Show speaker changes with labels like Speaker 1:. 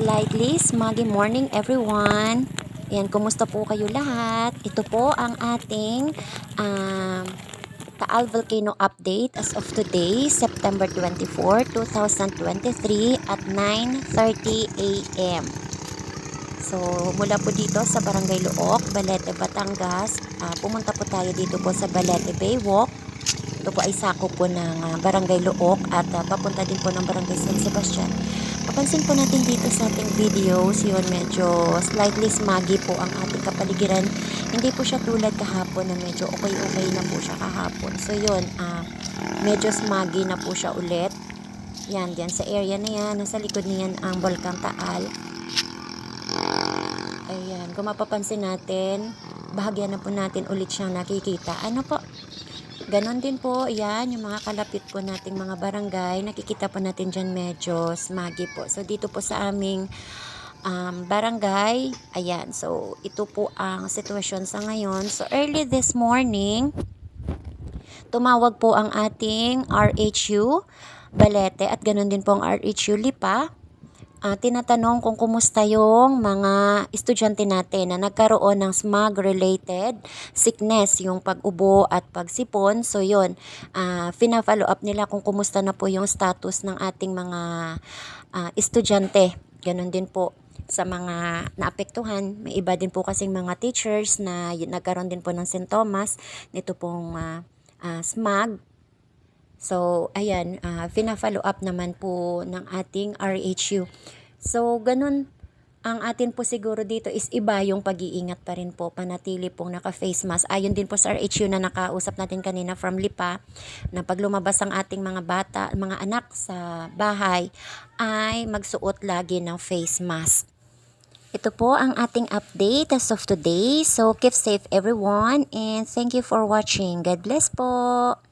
Speaker 1: slightly smoggy morning everyone. Ayan, kumusta po kayo lahat? Ito po ang ating Taal Volcano update as of today, September 24, 2023 at 9:30 a.m. So, mula po dito sa Barangay Luok, Balete, Batangas, pumunta po tayo dito po sa Balete Baywalk. Ito po ay sakop po ng Barangay Luok at papunta din po ng Barangay San Sebastian. Papansin po natin dito sa ating videos, yun medyo slightly smoggy po ang ating kapaligiran. Hindi po siya tulad kahapon na medyo okay na po siya kahapon. So yun, medyo smoggy na po siya ulit. Yan, diyan sa area na yan, nasa likod niyan ang Volcang Taal. Ayan, kung mapapansin natin, bahagyan na po natin ulit siyang nakikita. Ano po? Ganon din po, yan, yung mga kalapit po nating mga barangay, nakikita po natin dyan medyo smoggy po. So, dito po sa aming barangay, ayan, so, ito po ang sitwasyon sa ngayon. So, early this morning, tumawag po ang ating RHU Balete at ganon din po ang RHU Lipa. Tinatanong kung kumusta yung mga estudyante natin na nagkaroon ng smog-related sickness, yung pag-ubo at pagsipon. So yun, fina-follow up nila kung kumusta na po yung status ng ating mga estudyante. Ganon din po sa mga naapektuhan. May iba din po kasing mga teachers na nagkaroon din po ng sintomas nito pong smog. So, ayan, fina-follow up naman po ng ating RHU. So, ganun, ang atin po siguro dito is iba yung pag-iingat pa rin po, panatili pong naka-face mask. Ayon din po sa RHU na nakausap natin kanina from Lipa, na pag lumabas ang ating mga bata, mga anak sa bahay, ay magsuot lagi ng face mask. Ito po ang ating update as of today. So, keep safe everyone and thank you for watching. God bless po!